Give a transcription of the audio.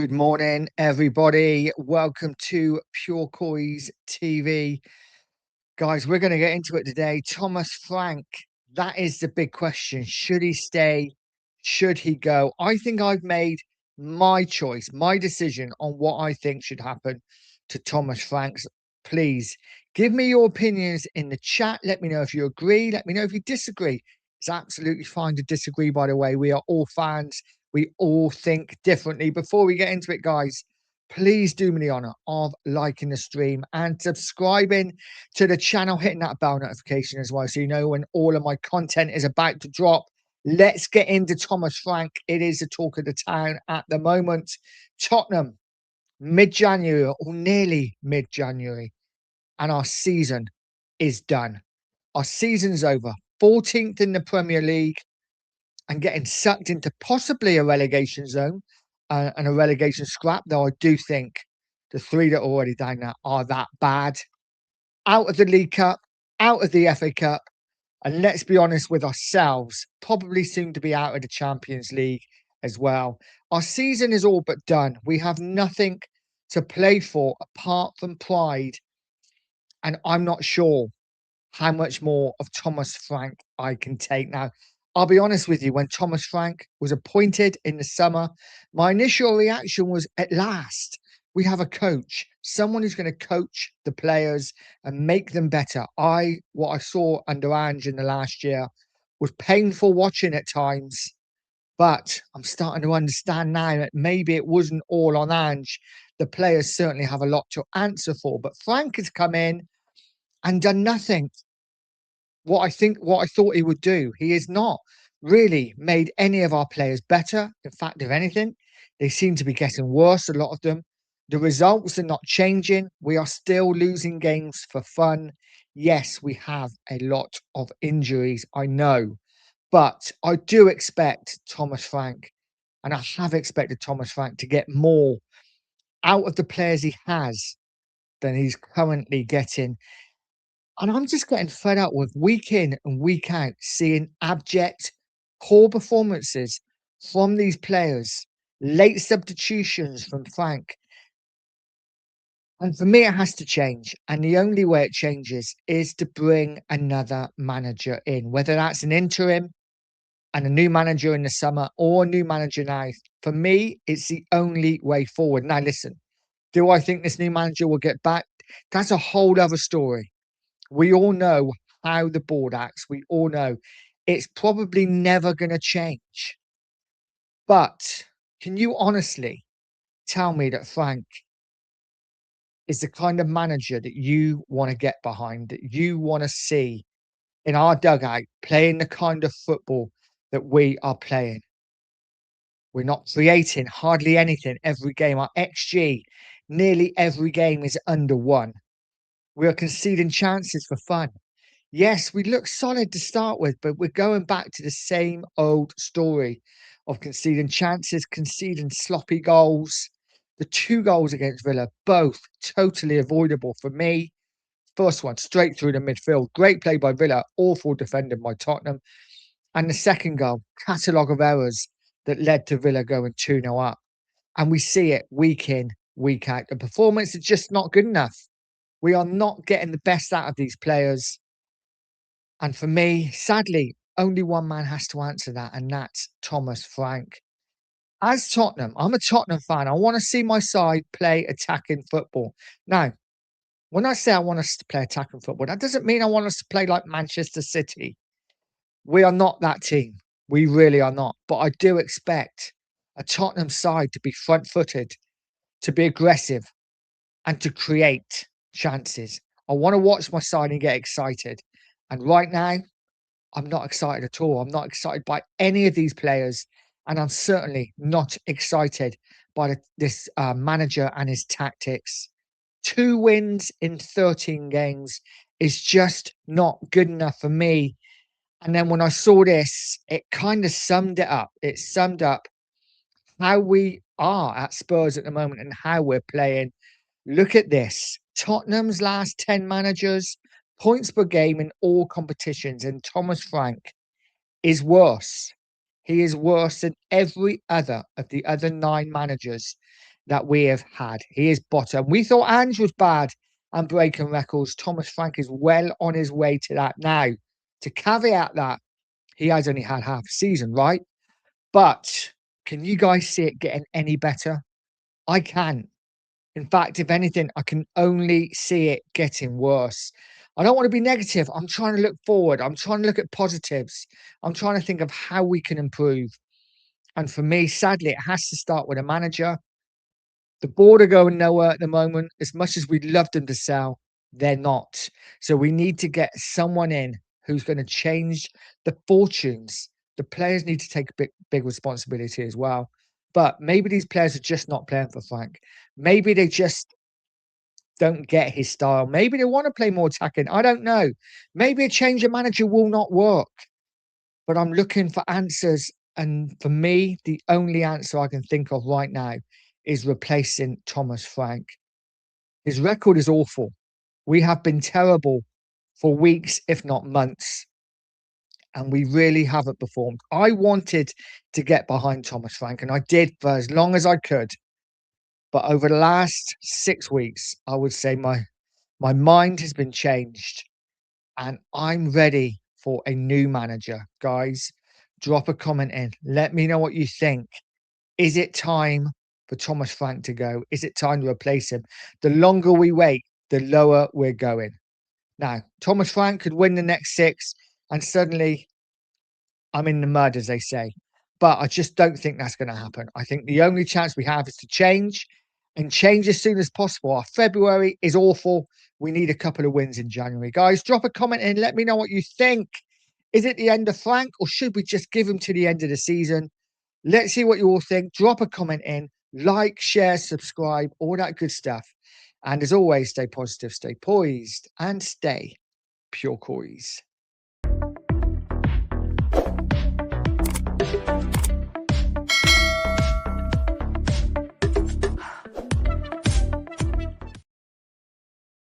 Good morning, everybody. Welcome to Pure Coys TV. Guys, we're going to get into it today. Thomas Frank, that is the big question. Should he stay? Should he go? I think I've made my choice, my decision on what I think should happen to Thomas Frank. Please give me your opinions in the chat. Let me know if you agree. Let me know if you disagree. It's absolutely fine to disagree, by the way. We are all fans. We all think differently. Before we get into it, guys, please do me the honor of liking the stream and subscribing to the channel, hitting that bell notification as well, so you know when all of my content is about to drop. Let's get into Thomas Frank. It is the talk of the town at the moment. Tottenham, mid-January or nearly mid-January, and our season is done. Our season's over. 14th in the Premier League and getting sucked into possibly a relegation zone and a relegation scrap, though I do think the three that are already down there are that bad. Out of the League Cup, out of the FA Cup, and let's be honest with ourselves, probably soon to be out of the Champions League as well. Our season is all but done. We have nothing to play for apart from pride, and I'm not sure how much more of Thomas Frank I can take. Now, I'll be honest with you, when Thomas Frank was appointed in the summer, my initial reaction was, at last, we have a coach, someone who's going to coach the players and make them better. What I saw under Ange in the last year was painful watching at times, but I'm starting to understand now that maybe it wasn't all on Ange. The players certainly have a lot to answer for, but Frank has come in and done nothing what I thought he would do. He has not really made any of our players better. In fact, if anything, they seem to be getting worse, a lot of them. The results are not changing. We are still losing games for fun. Yes, we have a lot of injuries, I know. But I do expect Thomas Frank, and I have expected Thomas Frank to get more out of the players he has than he's currently getting. And I'm just getting fed up with week in and week out seeing abject, poor performances from these players, late substitutions from Frank. And for me, it has to change. And the only way it changes is to bring another manager in, whether that's an interim and a new manager in the summer or a new manager now. For me, it's the only way forward. Now, listen, do I think this new manager will get back? That's a whole other story. We all know how the board acts. We all know it's probably never going to change. But can you honestly tell me that Frank is the kind of manager that you want to get behind, that you want to see in our dugout playing the kind of football that we are playing? We're not creating hardly anything every game. Our XG, nearly every game, is under 1. We are conceding chances for fun. Yes, we look solid to start with, but we're going back to the same old story of conceding chances, conceding sloppy goals. The 2 goals against Villa, both totally avoidable for me. First one, straight through the midfield. Great play by Villa, awful defending by Tottenham. And the second goal, catalogue of errors that led to Villa going 2-0 up. And we see it week in, week out. The performance is just not good enough. We are not getting the best out of these players. And for me, sadly, only one man has to answer that, and that's Thomas Frank. As Tottenham, I'm a Tottenham fan. I want to see my side play attacking football. Now, when I say I want us to play attacking football, that doesn't mean I want us to play like Manchester City. We are not that team. We really are not. But I do expect a Tottenham side to be front-footed, to be aggressive, and to create chances. I want to watch my side and get excited. And right now, I'm not excited at all. I'm not excited by any of these players. And I'm certainly not excited by this manager and his tactics. 2 wins in 13 games is just not good enough for me. And then when I saw this, it kind of summed it up. It summed up how we are at Spurs at the moment and how we're playing. Look at this. Tottenham's last 10 managers, points per game in all competitions, and Thomas Frank is worse. He is worse than every other of the other 9 managers that we have had. He is bottom. We thought Ange was bad and breaking records. Thomas Frank is well on his way to that now. To caveat that, he has only had half a season, right? But can you guys see it getting any better? I can. In fact, if anything, I can only see it getting worse. I don't want to be negative. I'm trying to look forward. I'm trying to look at positives. I'm trying to think of how we can improve. And for me, sadly, it has to start with a manager. The board are going nowhere at the moment. As much as we'd love them to sell, they're not. So we need to get someone in who's going to change the fortunes. The players need to take big responsibility as well. But maybe these players are just not playing for Frank. Maybe they just don't get his style. Maybe they want to play more attacking. I don't know. Maybe a change of manager will not work. But I'm looking for answers. And for me, the only answer I can think of right now is replacing Thomas Frank. His record is awful. We have been terrible for weeks, if not months, and we really haven't performed. I wanted to get behind Thomas Frank, and I did for as long as I could. But over the last 6 weeks, I would say my mind has been changed, and I'm ready for a new manager. Guys, drop a comment in. Let me know what you think. Is it time for Thomas Frank to go? Is it time to replace him? The longer we wait, the lower we're going. Now, Thomas Frank could win the next 6, and suddenly I'm in the mud, as they say. But I just don't think that's going to happen. I think the only chance we have is to change and change as soon as possible. Our February is awful. We need a couple of wins in January. Guys, drop a comment in. Let me know what you think. Is it the end of Frank, or should we just give him to the end of the season? Let's see what you all think. Drop a comment in. Like, share, subscribe, all that good stuff. And as always, stay positive, stay poised, and stay Pure Coys.